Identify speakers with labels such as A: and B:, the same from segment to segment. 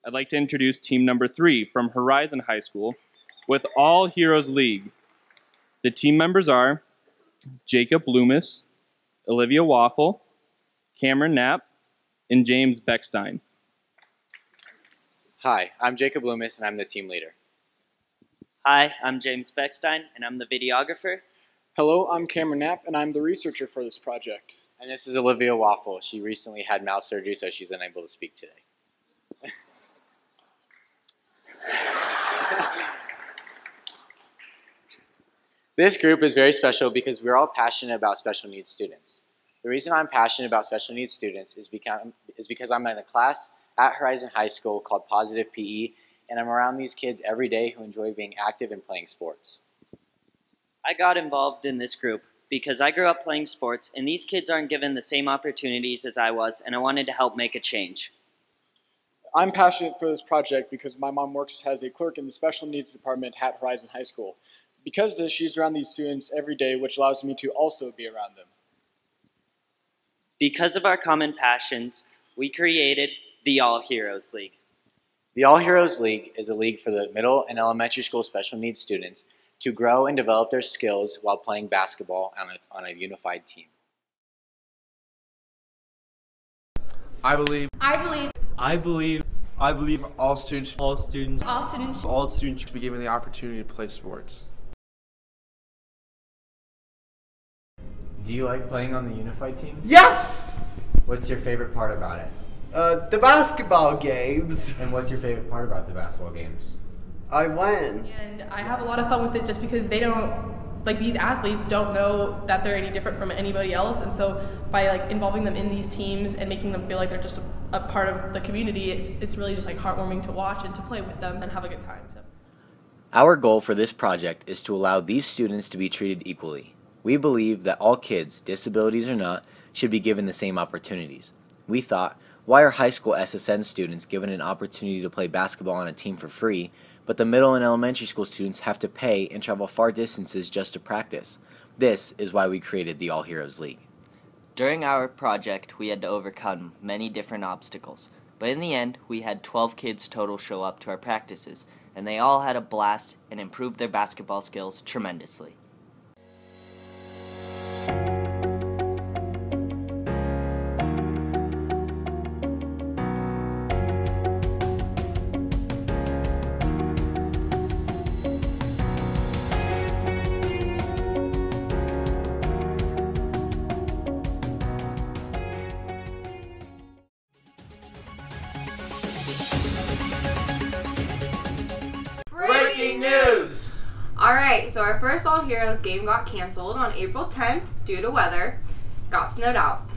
A: I'd like to introduce team number 3 from Horizon High School with All Heroes League. The team members are Jacob Loomis, Olivia Waffle, Cameron Knapp, and James Beckstein.
B: Hi, I'm Jacob Loomis and I'm the team leader.
C: Hi, I'm James Beckstein and I'm the videographer.
D: Hello, I'm Cameron Knapp and I'm the researcher for this project.
B: And this is Olivia Waffle. She recently had mouth surgery, so she's unable to speak today. This group is very special because we're all passionate about special needs students. The reason I'm passionate about special needs students is because I'm in a class at Horizon High School called Positive PE, and I'm around these kids every day who enjoy being active and playing sports.
C: I got involved in this group because I grew up playing sports and these kids aren't given the same opportunities as I was, and I wanted to help make a change.
D: I'm passionate for this project because my mom works as a clerk in the special needs department at Horizon High School. Because of this, she's around these students every day, which allows me to also be around them.
C: Because of our common passions, we created the All Heroes League.
B: The All Heroes League is a league for the middle and elementary school special needs students to grow and develop their skills while playing basketball on a unified team.
E: I believe
F: all students
E: should be given the opportunity to play sports.
G: Do you like playing on the unified team?
F: Yes!
G: What's your favorite part about it?
F: The basketball games.
G: And what's your favorite part about the basketball games?
F: I win.
H: And I have a lot of fun with it just because they don't, like, these athletes don't know that they're any different from anybody else, and so by like involving them in these teams and making them feel like they're just a part of the community, it's really just like heartwarming to watch and to play with them and have a good time. So.
I: Our goal for this project is to allow these students to be treated equally. We believe that all kids, disabilities or not, should be given the same opportunities. We thought, why are high school SSN students given an opportunity to play basketball on a team for free, but the middle and elementary school students have to pay and travel far distances just to practice? This is why we created the All Heroes League.
C: During our project, we had to overcome many different obstacles, but in the end, we had 12 kids total show up to our practices, and they all had a blast and improved their basketball skills tremendously.
J: Breaking news! Alright, so our first All Heroes game got canceled on April 10th due to weather. Got snowed out.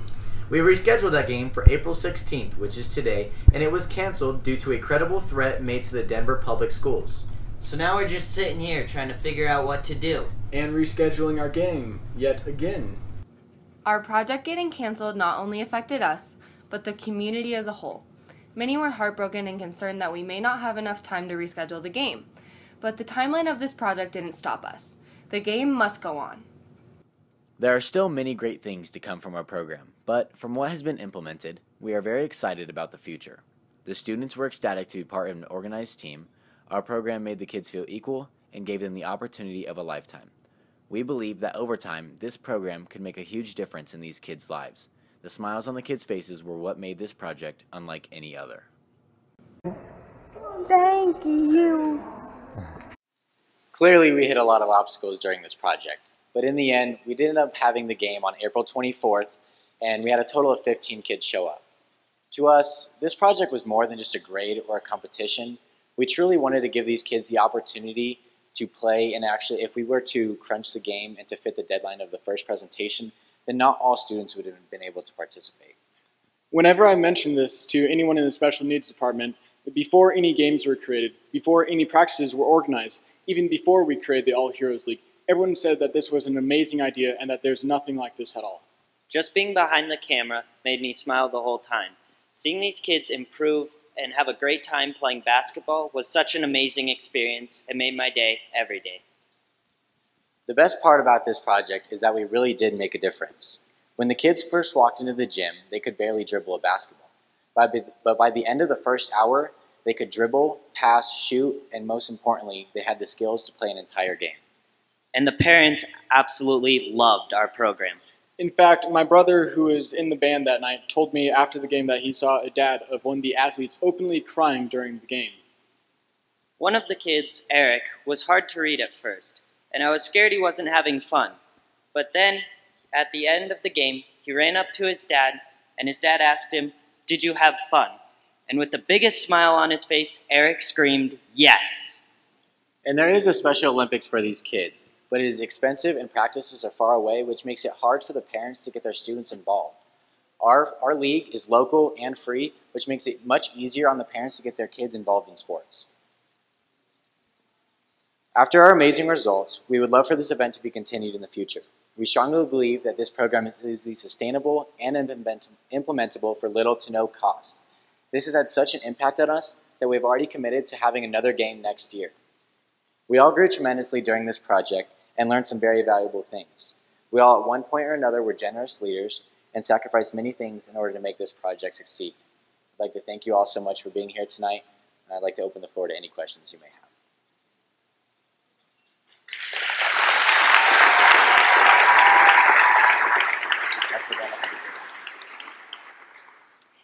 G: We rescheduled that game for April 16th, which is today, and it was canceled due to a credible threat made to the Denver Public Schools.
C: So now we're just sitting here trying to figure out what to do.
D: And rescheduling our game, yet again.
J: Our project getting canceled not only affected us, but the community as a whole. Many were heartbroken and concerned that we may not have enough time to reschedule the game. But the timeline of this project didn't stop us. The game must go on.
I: There are still many great things to come from our program, but from what has been implemented, we are very excited about the future. The students were ecstatic to be part of an organized team. Our program made the kids feel equal and gave them the opportunity of a lifetime. We believe that over time, this program could make a huge difference in these kids' lives. The smiles on the kids' faces were what made this project unlike any other.
K: Thank you.
B: Clearly, we hit a lot of obstacles during this project, but in the end, we did end up having the game on April 24th, and we had a total of 15 kids show up. To us, this project was more than just a grade or a competition. We truly wanted to give these kids the opportunity to play, and actually, if we were to crunch the game and to fit the deadline of the first presentation, then not all students would have been able to participate.
D: Whenever I mention this to anyone in the special needs department, before any games were created, before any practices were organized, even before we created the All Heroes League, everyone said that this was an amazing idea and that there's nothing like this at all.
C: Just being behind the camera made me smile the whole time. Seeing these kids improve and have a great time playing basketball was such an amazing experience. It made my day every day.
B: The best part about this project is that we really did make a difference. When the kids first walked into the gym, they could barely dribble a basketball. But by the end of the first hour, They could dribble, pass, shoot, and most importantly, they had the skills to play an entire game.
K: And the parents absolutely loved our program.
D: In fact, my brother, who was in the band that night, told me after the game that he saw a dad of one of the athletes openly crying during the game.
K: One of the kids, Eric, was hard to read at first, and I was scared he wasn't having fun. But then, at the end of the game, he ran up to his dad, and his dad asked him, "Did you have fun?" And with the biggest smile on his face, Eric screamed, "Yes!"
B: And there is a Special Olympics for these kids, but it is expensive and practices are far away, which makes it hard for the parents to get their students involved. Our league is local and free, which makes it much easier on the parents to get their kids involved in sports. After our amazing results, we would love for this event to be continued in the future. We strongly believe that this program is easily sustainable and implementable for little to no cost. This has had such an impact on us that we've already committed to having another game next year. We all grew tremendously during this project and learned some very valuable things. We all at one point or another were generous leaders and sacrificed many things in order to make this project succeed. I'd like to thank you all so much for being here tonight, and I'd like to open the floor to any questions you may have.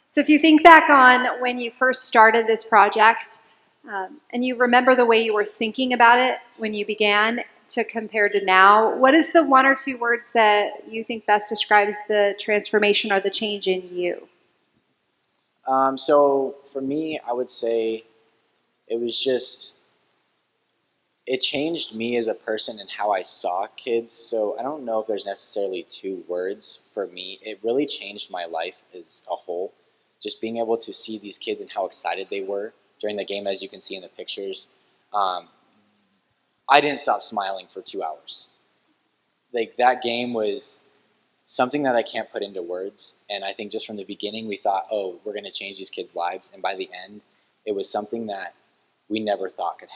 L: So if you think back on when you first started this project, and you remember the way you were thinking about it when you began to compare to now, what is the one or two words that you think best describes the transformation or the change in you?
B: So for me, I would say it changed me as a person and how I saw kids. So I don't know if there's necessarily two words for me. It really changed my life as a whole. Just being able to see these kids and how excited they were during the game, as you can see in the pictures. I didn't stop smiling for 2 hours. Like, that game was something that I can't put into words. And I think just from the beginning, we thought, oh, we're going to change these kids' lives. And by the end, it was something that we never thought could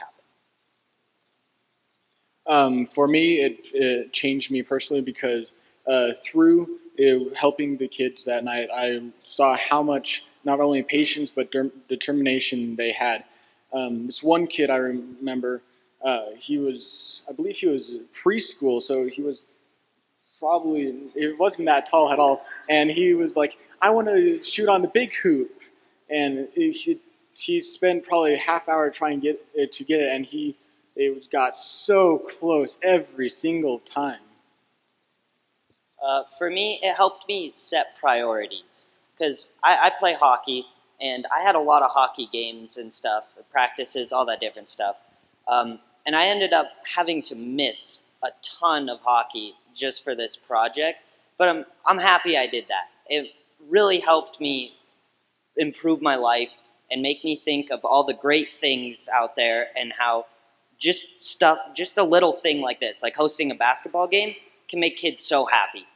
B: happen.
D: For me, it changed me personally because through helping the kids that night, I saw how much not only patience but determination they had. This one kid I remember, I believe he was preschool, so he was it wasn't that tall at all, and he was like, I want to shoot on the big hoop, and he spent probably a half hour trying to get it, and it got so close every single time.
K: For me, it helped me set priorities because I play hockey, and I had a lot of hockey games and stuff, practices, all that different stuff. And I ended up having to miss a ton of hockey just for this project, but I'm happy I did that. It really helped me improve my life and make me think of all the great things out there and how just a little thing like this, like hosting a basketball game, can make kids so happy.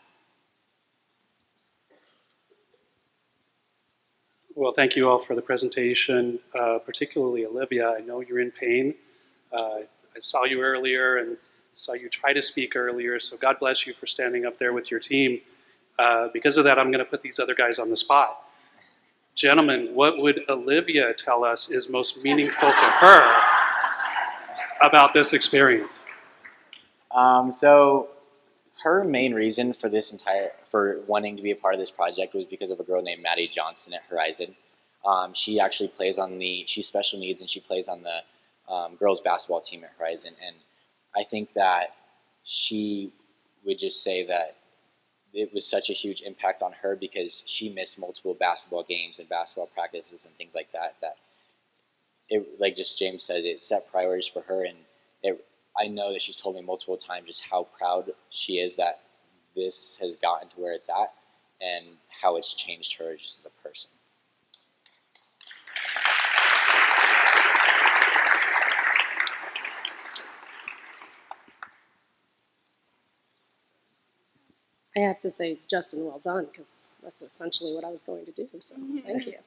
M: Well, thank you all for the presentation, particularly Olivia. I know you're in pain. I saw you earlier and saw you try to speak earlier, so God bless you for standing up there with your team. Because of that, I'm going to put these other guys on the spot. Gentlemen, what would Olivia tell us is most meaningful to her about this experience?
B: So her main reason for for wanting to be a part of this project was because of a girl named Maddie Johnson at Horizon. She actually she's special needs, and she plays on the girls basketball team at Horizon. And I think that she would just say that it was such a huge impact on her because she missed multiple basketball games and basketball practices and things like that, like just James said, it set priorities for her. And I know that she's told me multiple times just how proud she is that this has gotten to where it's at and how it's changed her just as a person.
N: I have to say, Justin, well done, because that's essentially what I was going to do, so thank you.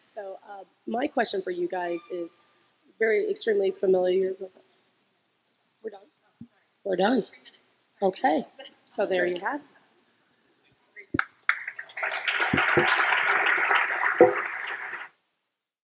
N: So my question for you guys is extremely familiar with it. We're done? We're done. Okay, so there you have it.